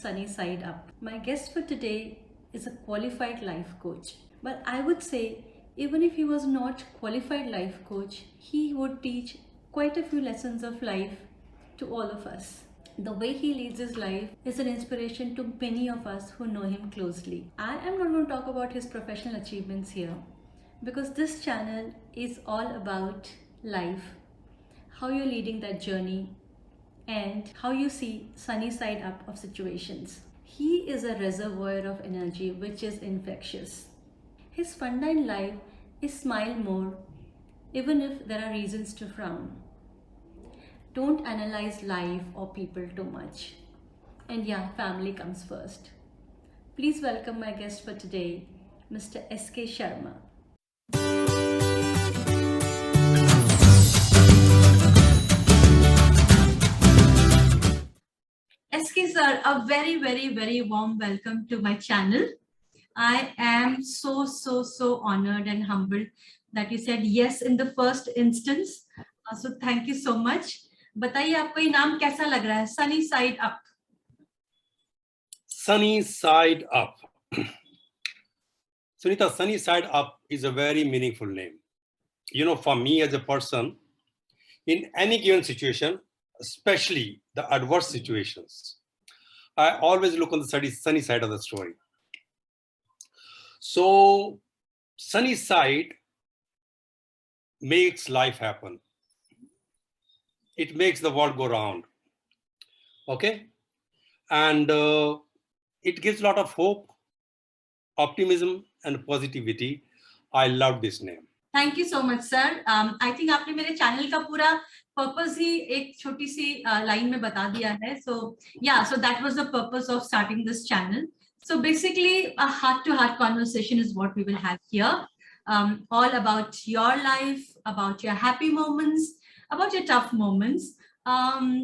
Sunny Side Up. My guest for today is a qualified life coach. But I would say, even if he was not qualified life coach, he would teach quite a few lessons of life to all of us. The way he leads his life is an inspiration to many of us who know him closely. I am not going to talk about his professional achievements here because this channel is all about life, how you're leading that journey, and how you see sunny side up of situations. He is a reservoir of energy which is infectious. His funda in life is smile more, even if there are reasons to frown. Don't analyze life or people too much. And yeah, family comes first. Please welcome my guest for today, Mr. SK Sharma. SK sir, a very warm welcome to my channel. I am so honored and humbled that you said yes in the first instance. So thank you so much. बताइए आपको ये नाम कैसा लग रहा है? Sunny Side Up. Sunny Side Up. Sunita, Sunny Side Up is a very meaningful name. You know, for me as a person, in any given situation, especially the adverse situations, I always look on the sunny side of the story. So, sunny side makes life happen. It makes the world go round. Okay? And it gives a lot of hope, optimism, and positivity. I love this name. Thank you so much, sir. I think आपने मेरे channel का पूरा purpose ही एक छोटी सी line में बता दिया है. So yeah, so that was the purpose of starting this channel. So basically, a heart-to-heart conversation is what we will have here. All about your life, about your happy moments, about your tough moments.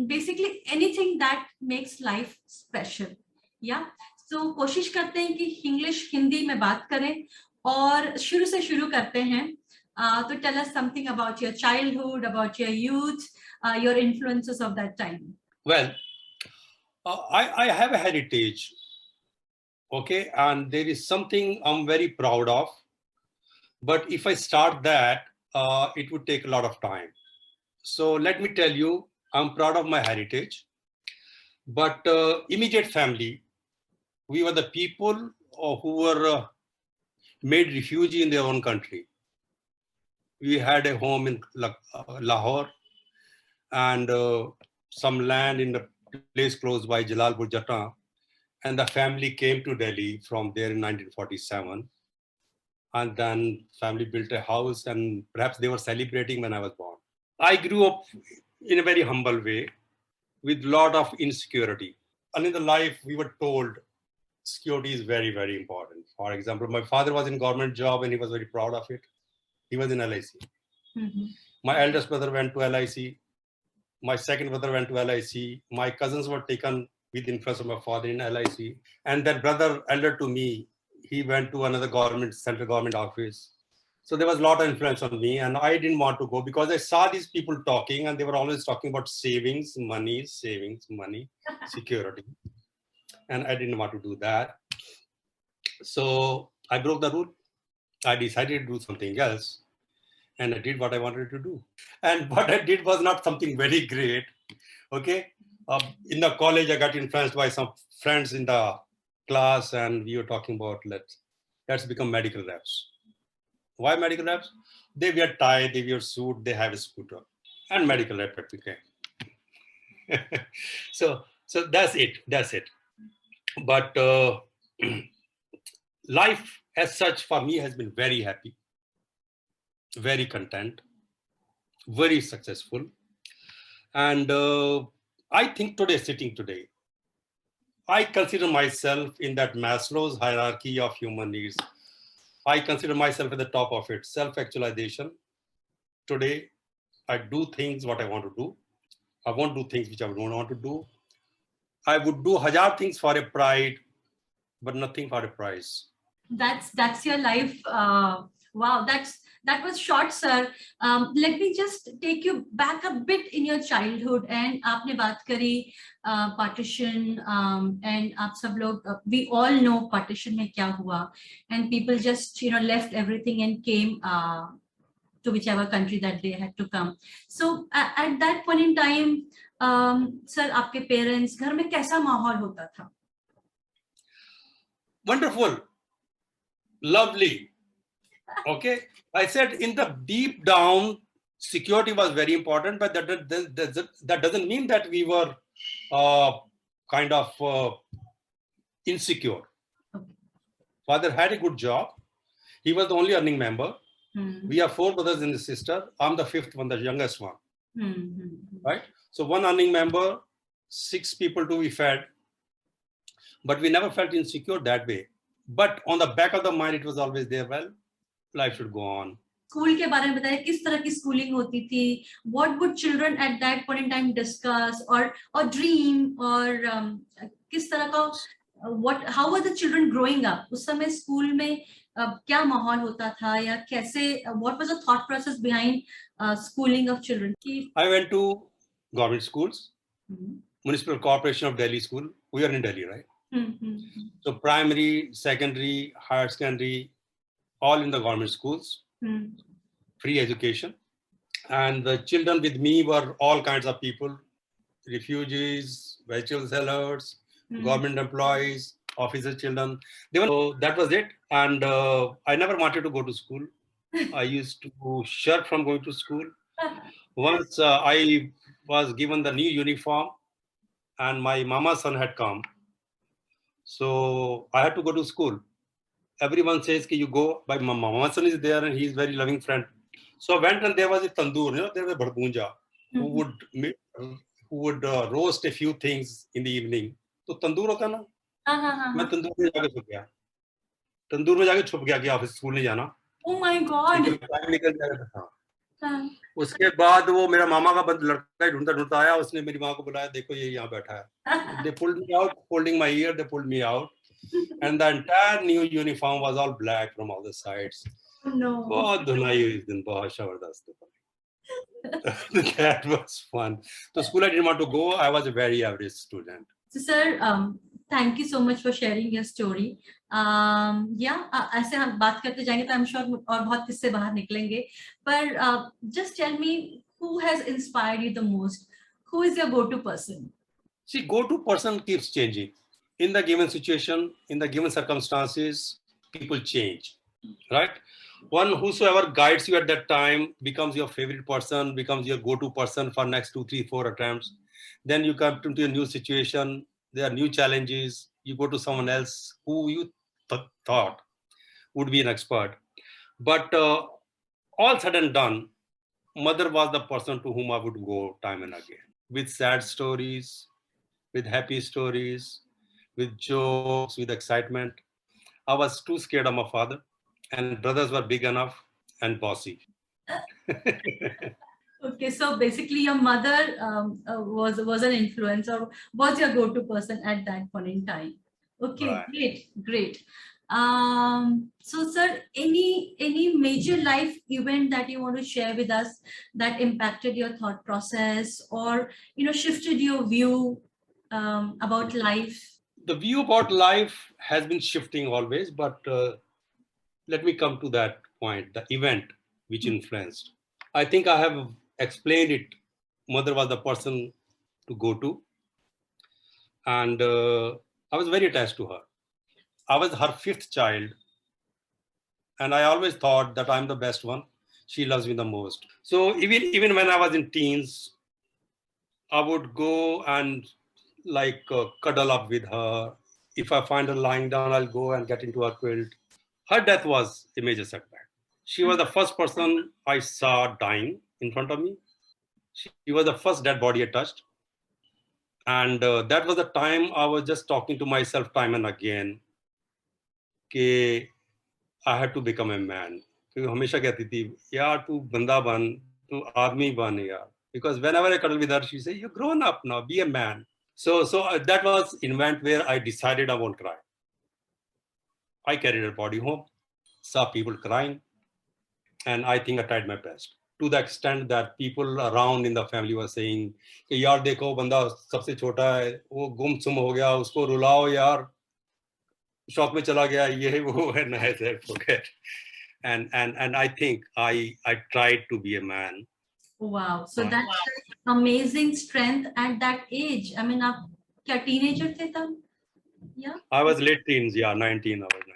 Basically, anything that makes life special. Yeah. So कोशिश करते हैं कि English Hindi में बात करें और शुरू से शुरू करते हैं. So tell us something about your childhood, about your youth, your influences of that time. Well, I have a heritage, okay, and there is something I'm very proud of. But if I start that, it would take a lot of time. So let me tell you, I'm proud of my heritage. But immediate family, we were the people who were made refugee in their own country. We had a home in Lahore and some land in a place close by Jalalpur Jata. And the family came to Delhi from there in 1947. And then family built a house and perhaps they were celebrating when I was born. I grew up in a very humble way with a lot of insecurity. And in the life, we were told security is very important. For example, my father was in government job and he was very proud of it. He was in LIC. Mm-hmm. My eldest brother went to LIC. My second brother went to LIC. My cousins were taken with influence of my father in LIC. And that brother elder to me, he went to another central government office. So there was a lot of influence on me and I didn't want to go because I saw these people talking and they were always talking about savings, money, security. And I didn't want to do that. So I broke the rule. I decided to do something else. And I did what I wanted to do. And what I did was not something very great. Okay. In the college, I got influenced by some friends in the class and we were talking about let's become medical reps. Why medical reps? They wear tie, they wear suit, they have a scooter. And medical rep became. So that's it. But life as such for me has been very happy, very content, very successful. And I think sitting today, I consider myself in that Maslow's hierarchy of human needs. I consider myself at the top of it, self-actualization. Today, I do things what I want to do. I won't do things which I don't want to do. I would do 1,000 things for a pride, but nothing for a prize. That's your life. Wow, That was short, sir. Let me just take you back a bit in your childhood. And आपने बात करी partition, and आप सब लोग, we all know partition में क्या हुआ, and people just left everything and came to whichever country that they had to come. So at that point in time, sir, आपके parents घर में कैसा माहौल होता था? Wonderful, lovely. Okay, I said in the deep down, security was very important, but that doesn't mean that we were kind of insecure. Okay. Father had a good job. He was the only earning member. We have 4 brothers and a sister. I'm the 5th one, the youngest one. Right? So 1 earning member, 6 people to be fed. But we never felt insecure that way. But on the back of the mind, it was always there, well, life should go on. School के बारे में बताइए, किस तरह की schooling होती थी? What would children at that point in time discuss or dream, or किस तरह का how were the children growing up? उस समय स्कूल में क्या माहौल होता था, या कैसे, what was the thought process behind schooling of children? I went to government schools, Municipal Corporation of Delhi School. We are in Delhi, right? So primary, secondary, higher secondary, all in the government schools, free education. And the children with me were all kinds of people, refugees, vegetable sellers, government employees, officer children. So that was it. And I never wanted to go to school. I used to shirk from going to school. Once I was given the new uniform and my mama's son had come. So I had to go to school. Everyone says, you go, but my mama's son is there and he's very loving friend. So I went and there was a tandoor, there was a bhadbunja who would roast a few things in the evening. So tandoor hota na? मैं तंदूर में जाके छुप गया. तंदूर में जाके छुप गया कि ऑफिस स्कूल नहीं जाना. Oh my God. टाइम निकल जाएगा था. उसके बाद वो मेरा मामा का लड़का ढूंढता आया. उसने मेरी माँ को बुलाया, देखो ये यहाँ बैठा है. They pulled me out, holding my ear. They pulled me out, and the entire new uniform was all black from all the sides. No. बहुत धुनाई हुई इस दिन, बहुत जबरदस्त. That was fun. So school I didn't want to go. I was a very average student. So sir, thank you so much for sharing your story. ऐसे हम बात करते जाएंगे तो I'm sure और बहुत किस्से बाहर निकलेंगे. पर just tell me, who has inspired you the most? Who is your go-to person? See, go-to person keeps changing. In the given situation, in the given circumstances, people change, right? One whosoever guides you at that time becomes your favorite person, becomes your go-to person for next 2, 3, 4 attempts. Then you come to a new situation, there are new challenges, you go to someone else who you thought would be an expert. But all said and done, mother was the person to whom I would go time and again. With sad stories, with happy stories, with jokes, with excitement. I was too scared of my father, and brothers were big enough and bossy. Okay, so basically your mother was an influence, or was your go-to person at that point in time. Okay, right. Great. So sir, any major life event that you want to share with us that impacted your thought process, or shifted your view about life? The view about life has been shifting always, but let me come to that point, the event which influenced. I think I have explained it. Mother was the person to go to, and I was very attached to her. I was her 5th child, and I always thought that I'm the best one. She loves me the most. So even when I was in teens, I would go and cuddle up with her. If I find her lying down, I'll go and get into her quilt. Her death was a major setback. She was the first person I saw dying in front of me. She was the first dead body I touched. And that was the time I was just talking to myself time and again, कि I had to become a man. क्योंकि हमेशा कहती थी, यार तू बंदा बन, तू आदमी बन यार. Because whenever I cuddle with her, she said, "You're grown up now, be a man." So that was an event where I decided I won't cry. I carried her body home, saw people crying, and I think I tried my best. To the extent that people around in the family were saying, कि यार देखो बंदा सबसे छोटा है, वो गुमसुम हो गया, उसको रुलाओ यार, शौक में चला गया, ये वो है, I said forget. And I think I tried to be a man. Wow, so that's amazing strength at that age. I mean, आप क्या teenager थे तब? Yeah. I was late teens, yeah, 19. I was 19.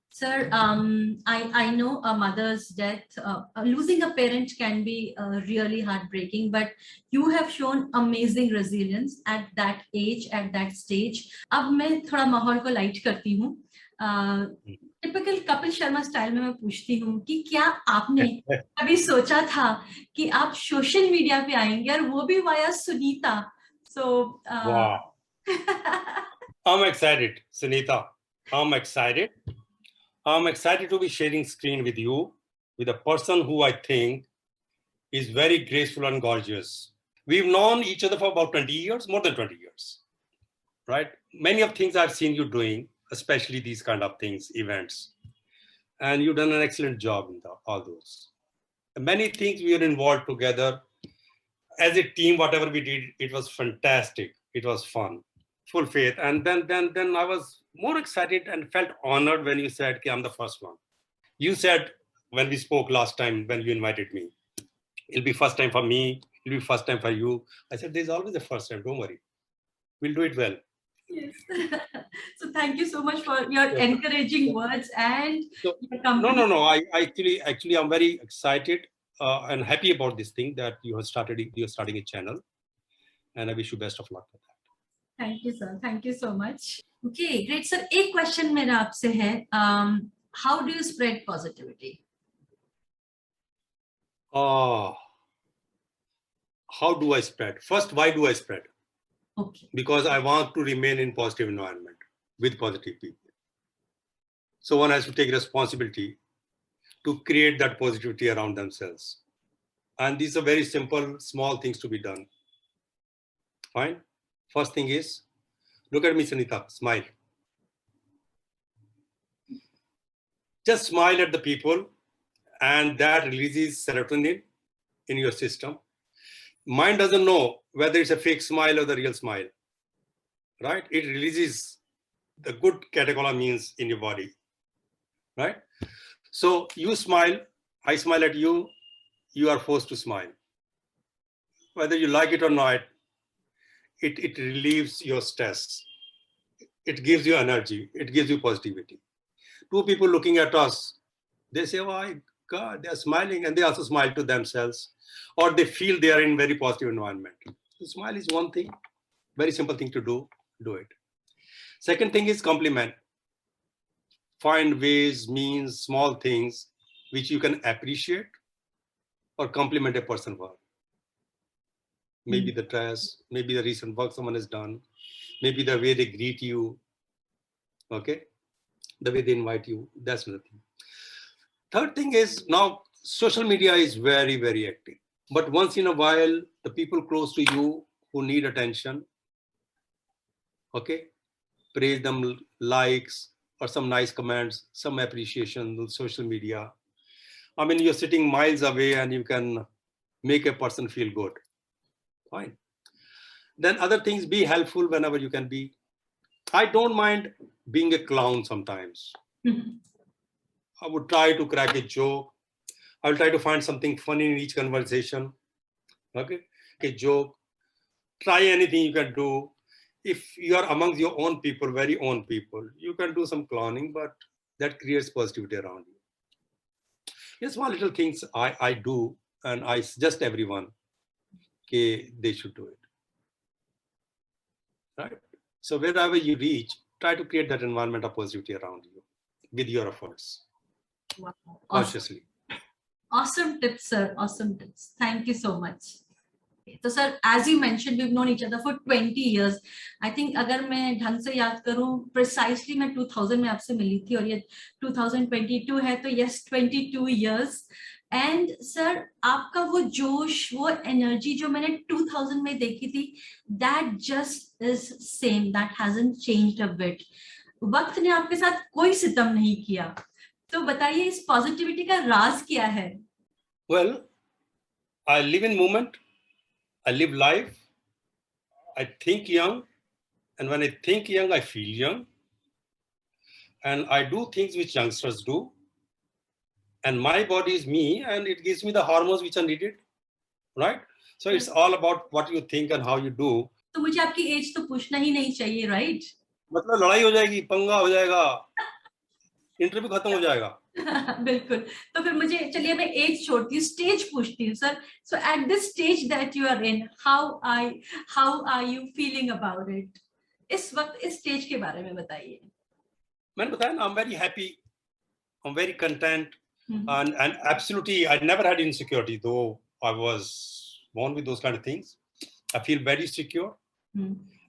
Sir, I know a mother's death, losing a parent can be really heartbreaking, but you have shown amazing resilience at that age, at that stage. अब मैं थोड़ा माहौल को light करती हूँ. Typical Kapil Sharma style में मैं पूछती हूँ कि क्या आपने कभी सोचा था कि आप सोशल मीडिया पे आएंगे और वो भी via Sunita? So wow. I'm excited, Sunita. I'm excited. I'm excited to be sharing screen with you, with a person who I think is very graceful and gorgeous. We've known each other for about 20 years, more than 20 years, right? Many of things I've seen you doing, especially these kind of things, events. And you've done an excellent job in all those. And many things we were involved together. As a team, whatever we did, it was fantastic. It was fun, full faith. And then I was more excited and felt honored when you said, I'm the first one. You said when we spoke last time, when you invited me, it'll be first time for me, it'll be first time for you. I said, there's always a first time, don't worry. We'll do it well. Yes. So thank you so much for your encouraging words and your company. No. I actually, I'm very excited and happy about this thing that you're starting a channel, and I wish you best of luck with that. Thank you, sir. Thank you so much. Okay, great, sir. एक question मेरा आपसे है. How do you spread positivity? How do I spread? First, why do I spread? Okay. Because I want to remain in positive environment with positive people. So one has to take responsibility to create that positivity around themselves. And these are very simple, small things to be done. Fine. First thing is, look at me, Sunita, smile. Just smile at the people, and that releases serotonin in your system. Mind doesn't know whether it's a fake smile or the real smile, right? It releases the good catecholamines in your body, right? So you smile, I smile at you, you are forced to smile. Whether you like it or not, it relieves your stress. It gives you energy, it gives you positivity. Two people looking at us, they say, oh my God, they're smiling, and they also smile to themselves, or they feel they are in very positive environment. So smile is one thing, very simple thing to do it. Second thing is compliment. Find ways, means, small things which you can appreciate or compliment a person for. Maybe the dress, maybe the recent work someone has done, maybe the way they greet you, okay? The way they invite you, that's another thing. Third thing is, now social media is very, very active. But once in a while, the people close to you who need attention, okay? Praise them, likes, or some nice comments, some appreciation on social media. I mean, you're sitting miles away and you can make a person feel good. Fine. Then other things, be helpful whenever you can be. I don't mind being a clown sometimes. I would try to crack a joke. I'll try to find something funny in each conversation. Okay, a joke. Try anything you can do. If you are amongst your own people, very own people, you can do some clowning, but that creates positivity around you. Yes, small little things I do, and I suggest everyone they should do it. Right? So wherever you reach, try to create that environment of positivity around you with your efforts. Wow. Consciously. Awesome tips, sir. Awesome tips. Thank you so much. So, sir, as you mentioned, we've known each other for 20 years. I think अगर मैं ढंग से याद करूं, precisely मैं 2000 में आपसे मिली थी और ये 2022 है, तो yes, 22 years. And sir, आपका वो जोश, वो energy जो मैंने 2000 में देखी थी, that just is same. That hasn't changed a bit. वक्त ने आपके साथ कोई सितम नहीं किया. तो बताइए इस पॉजिटिविटी का राज क्या है? Well, I live in moment, I live life, I think young, and when I think young, I feel young, and I do things which youngsters do, and my body is me, and it gives me the hormones which are needed, right? So it's all about what you think and how you do. तो मुझे आपकी as तो पूछना ही नहीं चाहिए, right? मतलब लड़ाई हो जाएगी, पंगा हो जाएगा, इंटरव्यू खत्म हो जाएगा. बिल्कुल. तो फिर मुझे चलिए मैं एज छोड़ती हूँ, स्टेज पूछती हूँ sir. So at this stage that you are in, how are you feeling about it? इस वक्त इस स्टेज के बारे में बताइए. मैंने बताया ना, I'm very happy, I'm very content, and absolutely I never had insecurity, though I was born with those kind of things. I feel very secure,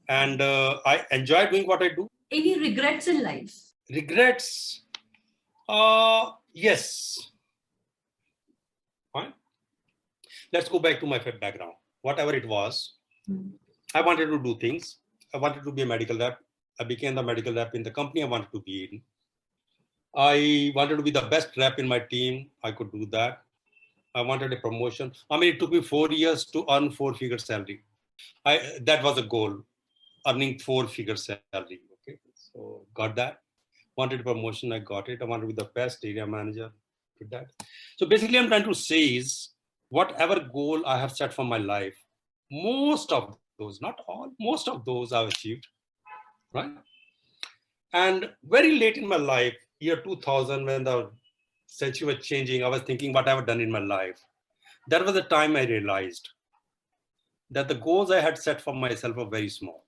and I enjoy doing what I do. Any regrets in life? Regrets? Yes. Fine. Let's go back to my background. Whatever it was, I wanted to do things. I wanted to be a medical rep. I became the medical rep in the company I wanted to be in. I wanted to be the best rep in my team. I could do that. I wanted a promotion. I mean, it took me 4 years to earn 4-figure salary. That was a goal, earning 4-figure salary. Okay, so got that. Wanted a promotion, I got it. I wanted to be the best area manager. Did that. So basically, I'm trying to say is whatever goal I have set for my life, most of those, not all, most of those I've achieved, right? And very late in my life, year 2000, when the century was changing, I was thinking what I've done in my life. That was the time I realized that the goals I had set for myself were very small.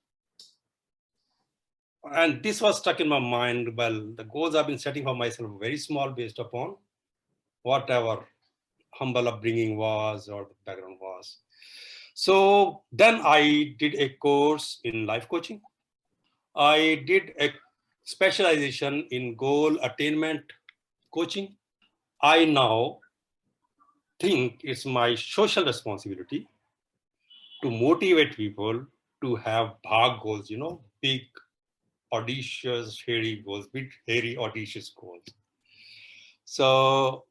And this was stuck in my mind. Well, the goals I've been setting for myself were very small based upon whatever humble upbringing was or the background was. So then I did a course in life coaching. I did a specialization in goal attainment coaching. I now think it's my social responsibility to motivate people to have big goals, big, audacious, hairy goals, big, hairy, audacious goals. So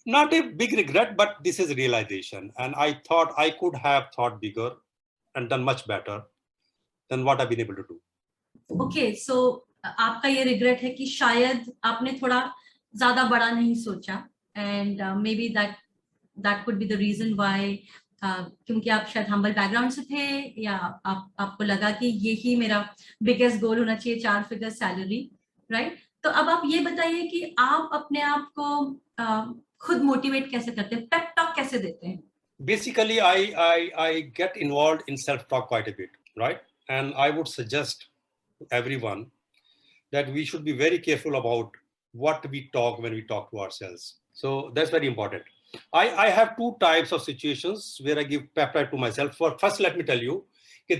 not a big regret, but this is realization. And I thought I could have thought bigger and done much better than what I've been able to do. Okay, so आपका ये regret है कि शायद आपने थोड़ा ज्यादा बड़ा नहीं सोचा, and maybe that could be the reason why, क्योंकि आप शायद हम्बल बैकग्राउंड से थे, या आपको लगा कि यही मेरा बिगेस्ट गोल होना चाहिए, 4-फिगर सैलरी, राइट? तो अब आप ये बताइए कि आप अपने आप को खुद मोटिवेट कैसे करते हैं, पेप टॉक कैसे देते हैं? Basically, I get involved in self-talk quite a bit, right? And I would suggest to everyone that we should be very careful about what we talk when we talk to ourselves. So that's very important. I have two types of situations where I give pep talk to myself. First, let me tell you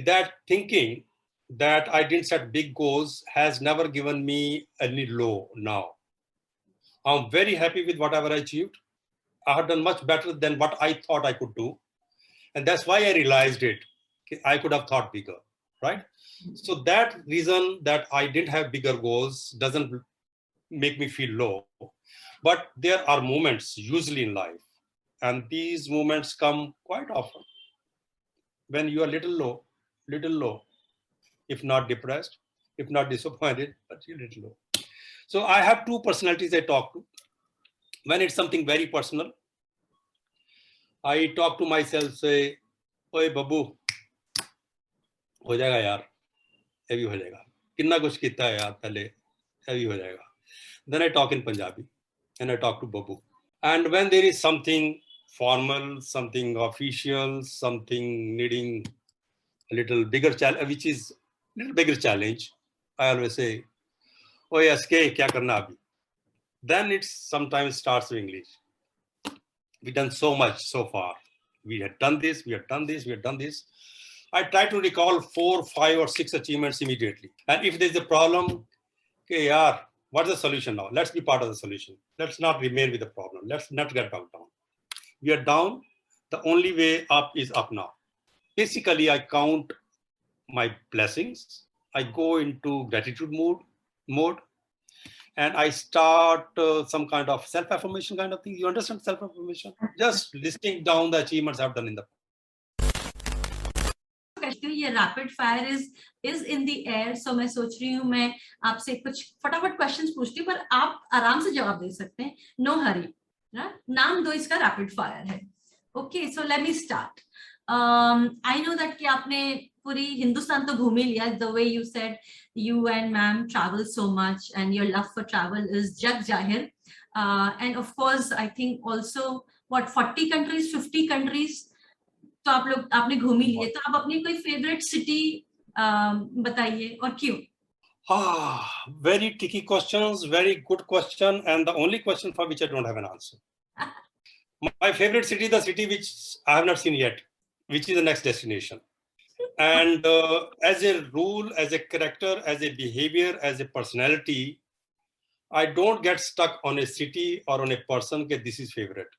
that thinking that I didn't set big goals has never given me any low now. I'm very happy with whatever I achieved. I have done much better than what I thought I could do. And that's why I realized it. I could have thought bigger, right? So that reason that I didn't have bigger goals doesn't make me feel low. But there are moments usually in life, and these moments come quite often when you are little low, if not depressed, if not disappointed, but you're little low. So I have two personalities I talk to. When it's something very personal, I talk to myself, say, "Oi, babu, हो जाएगा यार, ये भी हो जाएगा, कितना कुछ किया है यार पहले, ये भी हो जाएगा." Then I talk in Punjabi and I talk to Babu. And when there is something formal, something official, something needing a little bigger challenge, which is a little bigger challenge, I always say, "Oh yes, kya karna abhi?" Then it sometimes starts with English. We've done so much so far. We had done this, we had done this, we had done this. I try to recall 4, 5, or 6 achievements immediately. And if there's a problem, okay, yaar, what's the solution now? Let's be part of the solution. Let's not remain with the problem. Let's not get down. We are down. The only way up is up now. Basically, I count my blessings. I go into gratitude mode. and I start some kind of self-affirmation kind of thing. You understand self-affirmation? Just listing down the achievements I've done in the ये rapid fire is in the air, so मैं सोच रही हूँ मैं आपसे कुछ फटाफट questions पूछती हूँ, पर आप आराम से जवाब दे सकते हैं, नो हरी। नाम दो इसका, रैपिड फायर है। Okay, so let me start. I know that कि आपने पूरी हिंदुस्तान तो घूम ही लिया, the way you said you and ma'am travel so much and your love for travel is जग जाहिर, and of course I think also what 40 countries 50 countries तो आप लोग आपने घूम ही लिए, तो आप अपनी कोई फेवरेट सिटी बताइए और क्यों? Very tricky questions, very good question, and the only question for which I don't have an answer. My favorite city, the city which I have not seen yet, which is the next destination. And as a rule, as a character, as a behavior, as a personality, I don't get stuck on a city or on a person that this is favorite.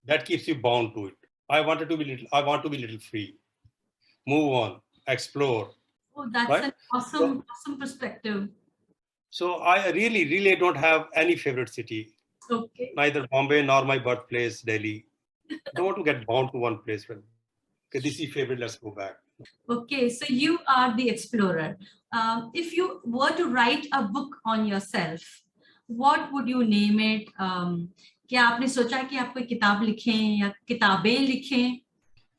That keeps you bound to it. I want to be little free. Move on, explore. Oh, that's right? An awesome perspective. So I really don't have any favorite city. Okay. Neither Bombay nor my birthplace, Delhi. Don't want to get bound to one place. Well, okay, this is favorite, let's go back. Okay, so you are the explorer. If you were to write a book on yourself, what would you name it? क्या आपने सोचा कि आप कोई किताब लिखें या किताबें लिखें?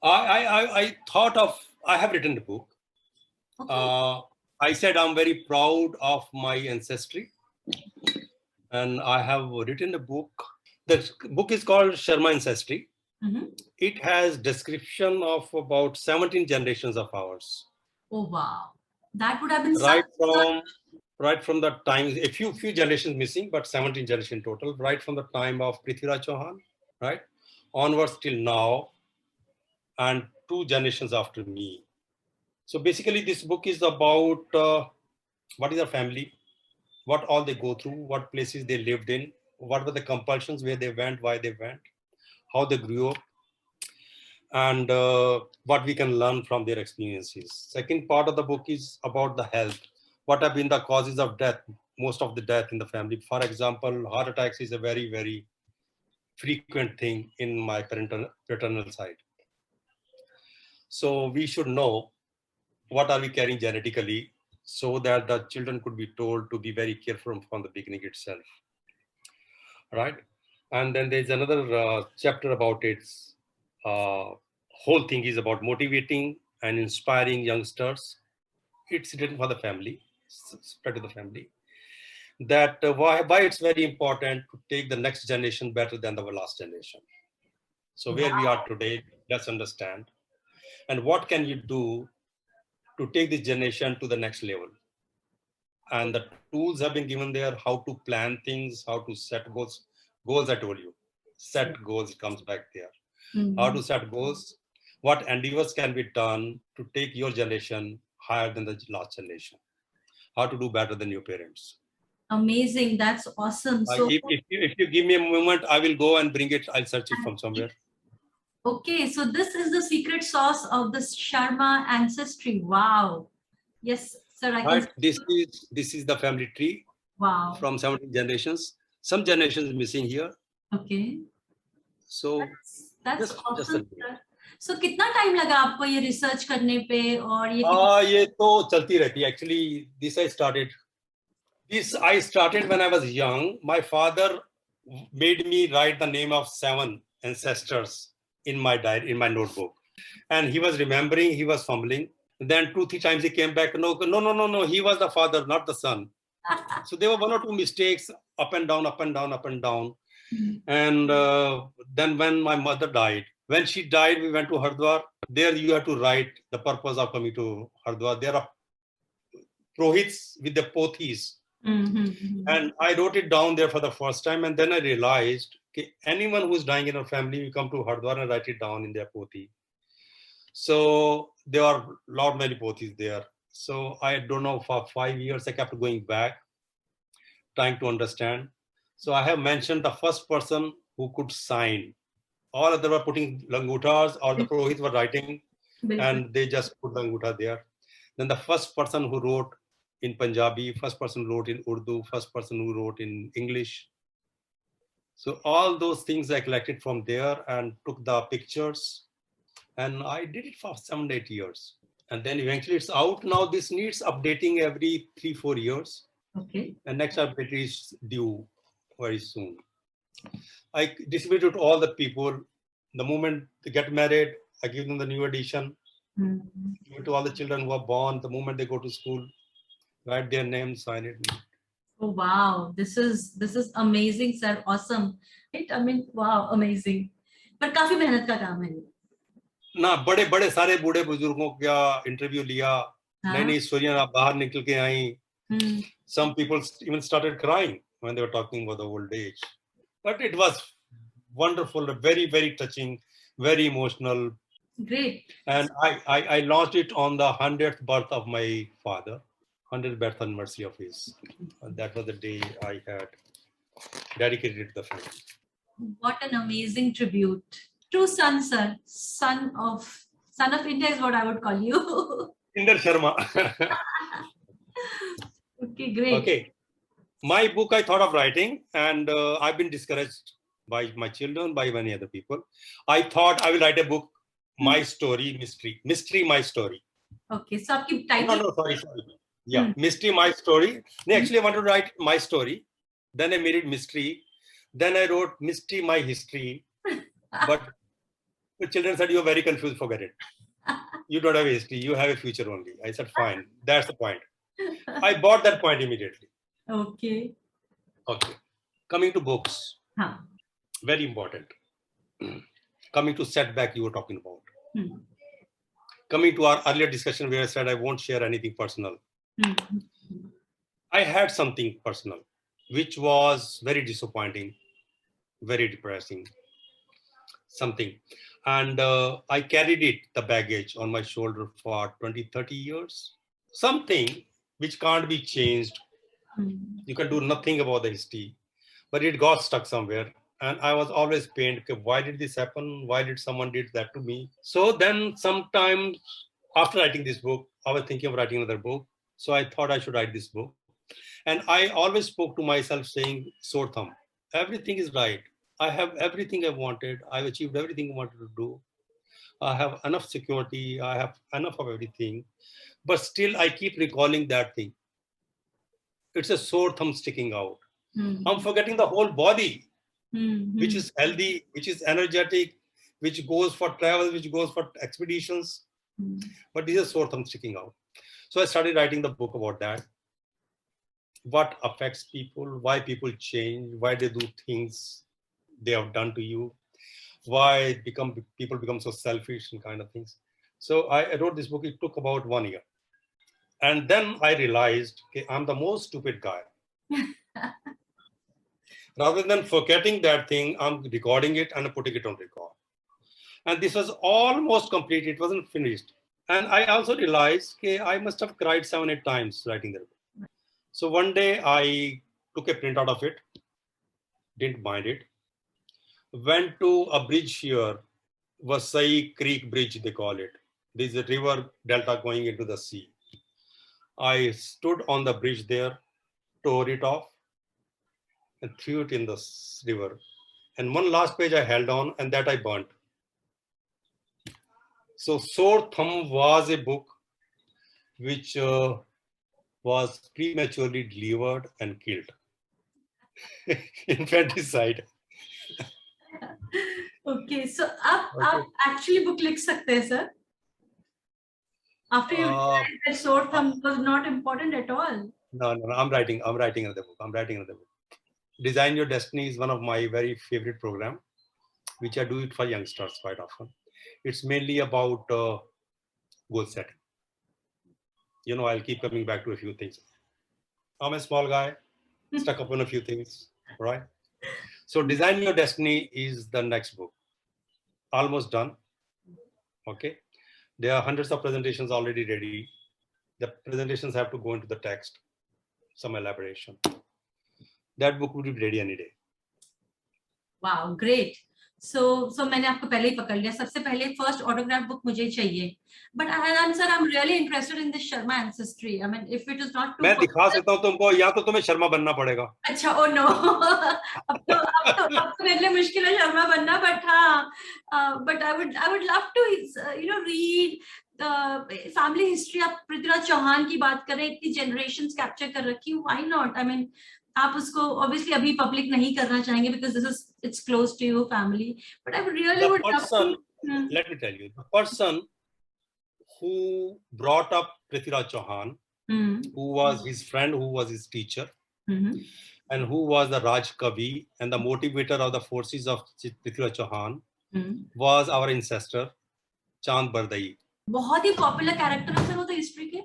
I thought of, I have written a book. Okay. I said I'm very proud of my ancestry, and I have written a book. The book is called Sharma Ancestry. Mm-hmm. It has description of about 17 generations of ours. Oh wow, that would have been right from the time, a few generations missing, but 17 generations total, right from the time of Prithviraj Chauhan, right, onwards till now, and 2 generations after me. So basically, this book is about what is our family, what all they go through, what places they lived in, what were the compulsions, where they went, why they went, how they grew up, and what we can learn from their experiences. Second part of the book is about the health. What have been the causes of death, most of the death in the family. For example, heart attacks is a very, very frequent thing in my paternal side. So we should know what are we carrying genetically, so that the children could be told to be very careful from the beginning itself, right? And then there's another chapter about it. Whole thing is about motivating and inspiring youngsters. It's written for the family, spread to the family, that why it's very important to take the next generation better than the last generation. So where we are today, let's understand. And what can you do to take this generation to the next level? And the tools have been given there, how to plan things, how to set goals. Goals, I told you, set goals, it comes back there. Mm-hmm. How to set goals, what endeavors can be done to take your generation higher than the last generation, how to do better than your parents. Amazing, that's awesome. So if you give me a moment, I will go and bring it, I'll search it from somewhere. Okay, so this is the secret sauce of the Sharma Ancestry. Wow. Yes, sir. Right. This is the family tree. Wow. From 17 generations. Some generations missing here. Okay. So that's awesome. So कितना time लगा आपको ये research करने पे और ये? ये तो चलती रहती है. Actually, this I started when I was young. My father made me write the name of 7 ancestors in my diary, in my notebook, and he was remembering, he was fumbling. Then 2-3 times he came back. No, he was the father, not the son. So there were 1 or 2 mistakes, up and down. Mm-hmm. And then when my mother died, when she died, we went to Hardwar. There you have to write the purpose of coming to Hardwar. There are Prohits with the Pothis. Mm-hmm. And I wrote it down there for the first time, and then I realized anyone who's dying in our family, we come to Hardwar and write it down in their Pothi. So there are many Pothis there. So I don't know, for 5 years I kept going back, trying to understand. So I have mentioned the first person who could sign. All other were putting langutas, or the Purohits were writing, and they just put the langutha there. Then the first person who wrote in Punjabi, first person wrote in Urdu, first person who wrote in English. So all those things I collected from there and took the pictures, and I did it for 7-8 years. And then eventually it's out. Now this needs updating every 3-4 years. Okay. And next update is due very soon. I distribute it to all the people. The moment they get married, I give them the new edition. Give it to all the children who are born. The moment they go to school, write their name, sign it. Oh wow, this is amazing, sir. Awesome. Right? I mean, wow, amazing. पर काफी मेहनत का काम है. ना बड़े बड़े सारे बूढ़े बुजुर्गों का इंटरव्यू लिया, नई नई स्टोरियां बाहर निकल के आई. Some people even started crying when they were talking about the old age. But it was wonderful, very, very touching, very emotional. Great. And I launched it on the 100th birth of my father, 100th birth anniversary of his. And that was the day I had dedicated it to the family. What an amazing tribute. True son, sir. Son of India is what I would call you. Inder Sharma. Okay, great. Okay. My book I thought of writing, and I've been discouraged by my children, by many other people. I thought I will write a book, My Story, Mystery, My Story. Okay, so आपकी title. No, sorry. Yeah, Mystery, My Story. No, actually, I wanted to write My Story. Then I made it Mystery. Then I wrote Mystery, My History. But the children said, you're very confused, forget it. You don't have a history, you have a future only. I said, fine, that's the point. I bought that point immediately. Okay. Okay. Coming to books. Very important. Coming to setback you were talking about. Coming to our earlier discussion where I said I won't share anything personal. I had something personal, which was very disappointing, very depressing, something. And I carried it, the baggage, on my shoulder for 20, 30 years. Something which can't be changed. You can do nothing about the history, but it got stuck somewhere. And I was always pained, okay, why did this happen? Why did someone did that to me? So then sometime after writing this book, I was thinking of writing another book. So I thought I should write this book. And I always spoke to myself saying, sore thumb, everything is right. I have everything I wanted. I've achieved everything I wanted to do. I have enough security. I have enough of everything. But still, I keep recalling that thing. It's a sore thumb sticking out. I'm forgetting the whole body, which is healthy, which is energetic, which goes for travel, which goes for expeditions. But this is a sore thumb sticking out. So I started writing the book about that. What affects people, why people change, why they do things they have done to you, why people become so selfish and kind of things. So I wrote this book. It took about 1 year. And then I realized, okay, I'm the most stupid guy. Rather than forgetting that thing, I'm recording it and putting it on record. And this was almost complete. It wasn't finished. And I also realized, okay, I must have cried 7-8 times writing the book. So one day I took a printout of it, didn't mind it, went to a bridge here, Vasai Creek Bridge, they call it. There's a river delta going into the sea. I stood on the bridge there, tore it off, and threw it in the river. And one last page I held on, and that I burnt. So Sore Thumb was a book which was prematurely delivered and killed. Infanticide. Okay, so आप actually book लिख सकते हैं, sir? After you realized that Sore Thumb was not important at all. No, I'm writing another book. Design Your Destiny is one of my very favorite program, which I do it for youngsters quite often. It's mainly about goal setting. You know, I'll keep coming back to a few things. I'm a small guy, stuck up on a few things, right? So Design Your Destiny is the next book. Almost done. Okay. There are hundreds of presentations already ready. The presentations have to go into the text, some elaboration. That book would be ready any day. Wow, great. So मैंने आपको पहले ही पकड़ लिया. सबसे पहले first autograph book मुझे चाहिए. But I'm really interested in this Sharma Ancestry. I mean, if it is not too मैं दिखा popular. सकता हूँ तुमको, या तो तुम्हें शर्मा बनना पड़ेगा. अच्छा, ओ नो. अब तो मेरे लिए मुश्किल है शर्मा बनना, बट हाँ, but I would love to read family history. आप पृथ्वीराज चौहान की बात करें, इतनी जनरेशंस कैप्चर कर रखी, व्हाई नॉट? आई मीन, आप उसको ऑब्वियसली अभी पब्लिक नहीं करना चाहेंगे because it's close to your family, but I really The would love person, to. let me tell you, the person who brought up Prithviraj Chauhan, who was his friend, who was his teacher, and who was the Raj Kavi and the motivator of the forces of Prithviraj Chauhan, was our ancestor, Chand Bardai. बहुत ही popular character है sir वो तो history के.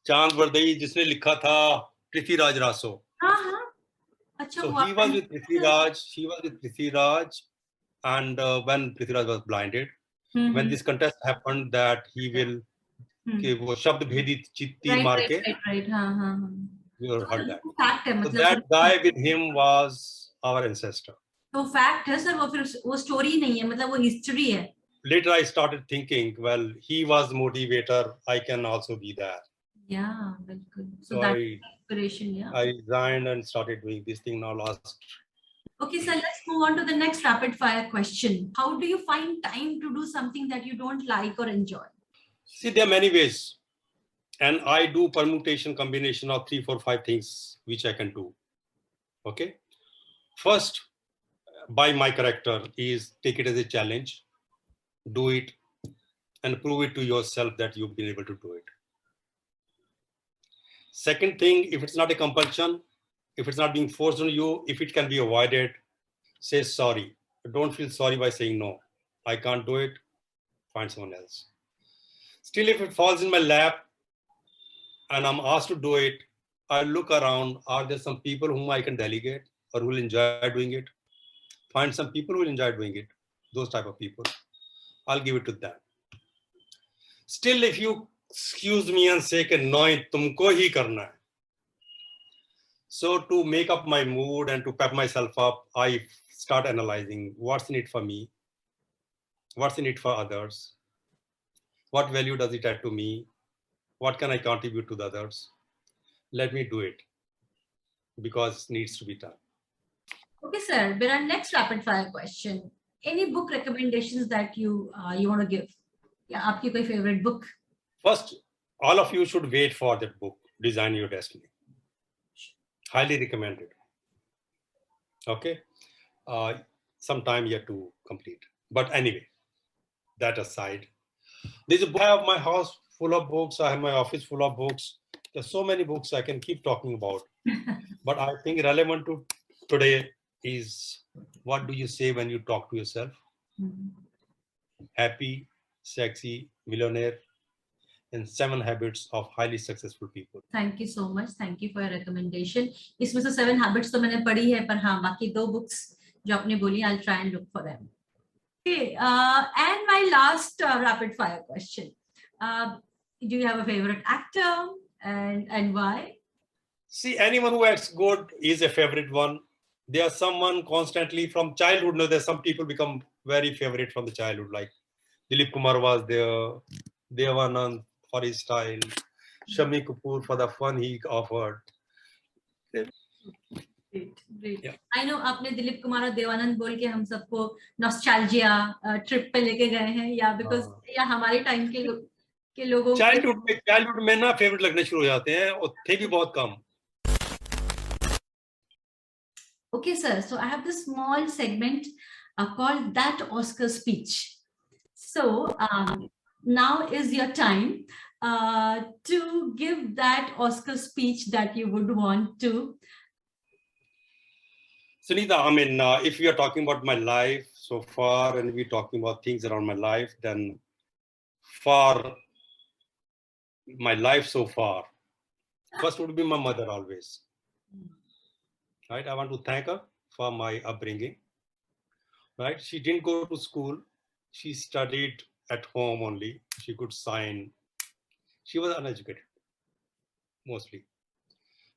Chand Bardai, जिसने लिखा था पृथ्वीराज रासो. हाँ हाँ, अच्छा. So he was with Prithviraj, she was with Prithviraj, and when Prithviraj was blinded, when this contest happened that he will कि वो शब्द भेदी चित्ती मार के, you heard that. फैक्ट है, So मतलब that guy with him was our ancestor. तो फैक्ट है सर, वो फिर वो स्टोरी नहीं है, मतलब वो हिस्ट्री है. Later I started thinking, well, he was motivator, I can also be that. Yeah, बिल्कुल. So That's inspiration. Yeah. I resigned and started doing this thing now last. Okay, sir, let's move on to the next rapid fire question. How do you find time to do something that you don't like or enjoy? See, there are many ways, and I do permutation combination of 3, 4, 5 things which I can do. Okay, first, by my character is take it as a challenge, do it, and prove it to yourself that you've been able to do it. Second thing, if it's not a compulsion, if it's not being forced on you, if it can be avoided, say sorry. Don't feel sorry by saying no. I can't do it. Find someone else. Still, if it falls in my lap and I'm asked to do it, I look around. Are there some people whom I can delegate or who will enjoy doing it? Find some people who will enjoy doing it. Those type of people. I'll give it to them. Still, if you excuse me and say कि no, तुमको ही करना है. So to make up my mood and to pep myself up, I start analyzing what's in it for me, what's in it for others, what value does it add to me, what can I contribute to the others. Let me do it because it needs to be done. Okay, sir. But our next rapid fire question: any book recommendations that you want to give? Yeah, आपकी कोई favorite book? First, all of you should wait for that book, Design Your Destiny. Highly recommended. Okay, some time yet to complete. But anyway, that aside, there's a book. I have my house full of books. I have my office full of books. There's so many books I can keep talking about. But I think relevant to today is what do you say when you talk to yourself? Happy, sexy, millionaire, and 7 habits of highly successful people. Thank you so much. Thank you for your recommendation. इसमें से 7 habits तो मैंने पढ़ी है, पर हाँ बाकी 2 books जो आपने बोली, I'll try and look for them. Okay, and my last rapid fire question: do you have a favorite actor and why? See, anyone who acts good is a favorite one. There's someone constantly from childhood. No, there's some people become very favorite from the childhood, like Dilip Kumar was there, Devanand for his style, Shami Kapoor for the fun he offered. Great. Yeah. I know आपने दिलीप कुमार और देवानंद बोल के हम सबको nostalgia trip पे लेके गए हैं, या बिकॉज या हमारे टाइम के लोगों चाइल्डहुड में ना फेवरेट लगने शुरू हो जाते हैं और थे भी बहुत कम. Okay, sir. So I have this small segment called That Oscar Speech. So now is your time to give that Oscar speech that you would want to. Sunita, I mean, if we are talking about my life so far and we're talking about things around my life, then for my life so far, first would be my mother always. Right? I want to thank her for my upbringing. Right? She didn't go to school. She studied at home only. She could sign. She was uneducated, mostly.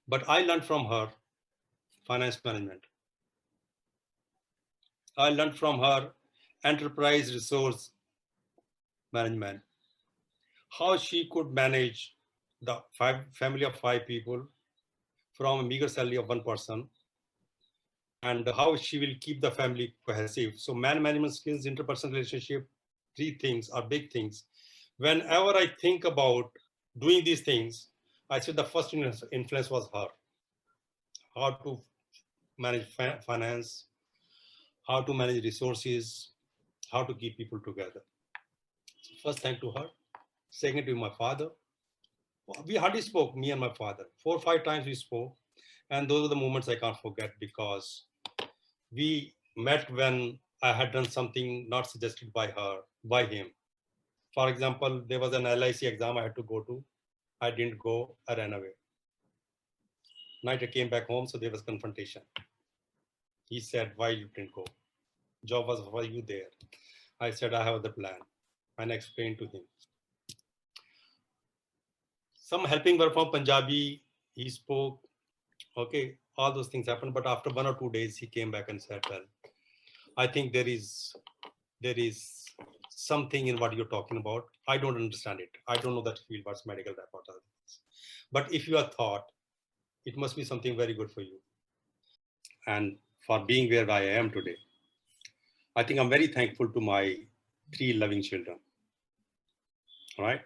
But I learned from her finance management. I learned from her enterprise resource management, how she could manage the family of 5 people from a meager salary of one person, and how she will keep the family cohesive. So man management skills, interpersonal relationship, 3 things are big things. Whenever I think about doing these things, I said the first influence was her. How to manage finance, how to manage resources, how to keep people together. So first, thank to her. Second, to my father. We hardly spoke, me and my father. 4 or 5 times we spoke. And those are the moments I can't forget, because we met when I had done something not suggested by him. For example, there was an LIC exam I had to go to. I didn't go, I ran away. Night I came back home, so there was confrontation. He said, why you didn't go? Job was for you there. I said, I have the plan. And I explained to him. Some helping were from Punjabi, he spoke, okay, all those things happened. But after 1 or 2 days, he came back and said, well, I think there is something in what you're talking about. I don't understand it. I don't know that field, what's medical report. But if you are thought, it must be something very good for you. And for being where I am today, I think I'm very thankful to my 3 loving children. All right.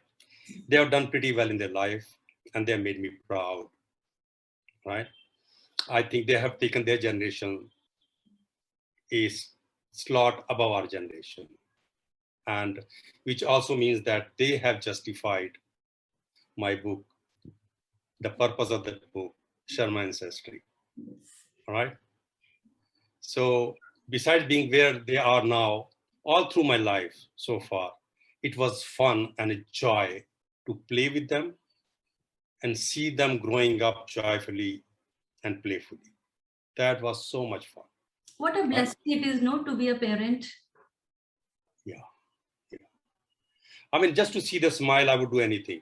They have done pretty well in their life, and they have made me proud. Right. I think they have taken their generation a slot above our generation. And which also means that they have justified my book, the purpose of that book, Sharma Ancestry. All right. So besides being where they are now, all through my life so far, it was fun and a joy to play with them and see them growing up joyfully and playfully. That was so much fun. What a blessing it is, no, to be a parent. Yeah. I mean, just to see the smile, I would do anything.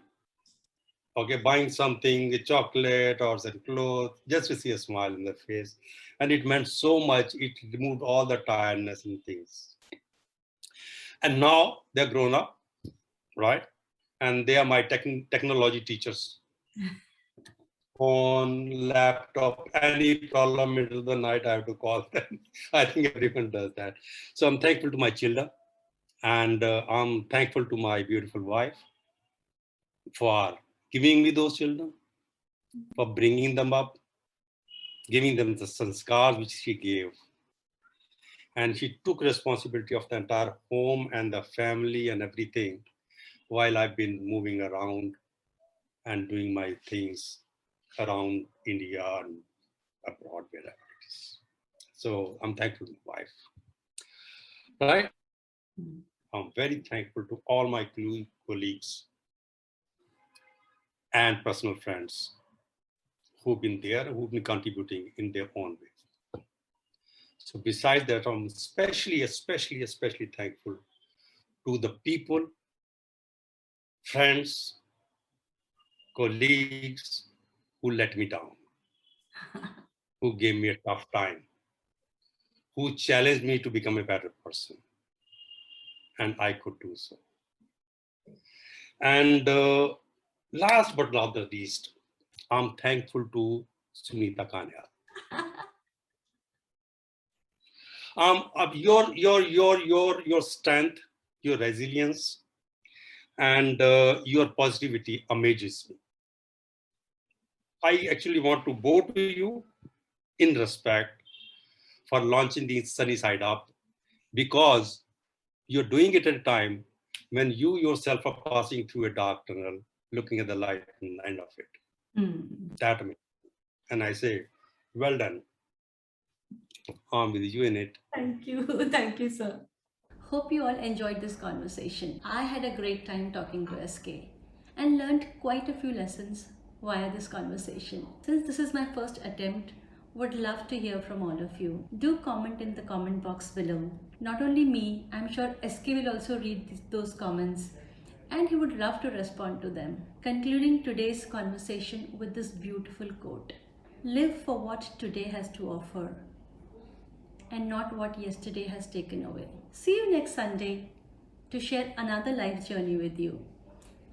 Okay, buying something, a chocolate or some clothes, just to see a smile in their face. And it meant so much. It removed all the tiredness and things. And now they're grown up, right? And they are my technology teachers. Phone, laptop, any problem middle of the night, I have to call them. I think everyone does that. So I'm thankful to my children, and I'm thankful to my beautiful wife for giving me those children, for bringing them up, giving them the sanskar which she gave. And she took responsibility of the entire home and the family and everything, while I've been moving around and doing my things around India and abroad, wherever it is. So I'm thankful to my wife. Right? I'm very thankful to all my colleagues and personal friends who've been there, who've been contributing in their own way. So besides that, I'm especially thankful to the people, friends, colleagues who let me down, who gave me a tough time, who challenged me to become a better person. And I could do so. And last but not the least, I'm thankful to Sunita Kanyal. Your strength, your resilience, and your positivity amazes me. I actually want to bow to you in respect for launching the Sunny Side Up, because you're doing it at a time when you yourself are passing through a dark tunnel, looking at the light at the end of it. That amazes me. And I say, well done. I'm with you in it. Thank you. Thank you, sir. Hope you all enjoyed this conversation. I had a great time talking to SK and learned quite a few lessons via this conversation. Since this is my first attempt, would love to hear from all of you. Do comment in the comment box below. Not only me, I'm sure SK will also read those comments and he would love to respond to them. Concluding today's conversation with this beautiful quote: live for what today has to offer. and not what yesterday has taken away. See you next Sunday to share another life journey with you.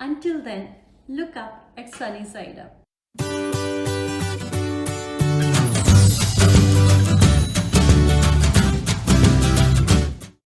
Until then, look up at sunny side up.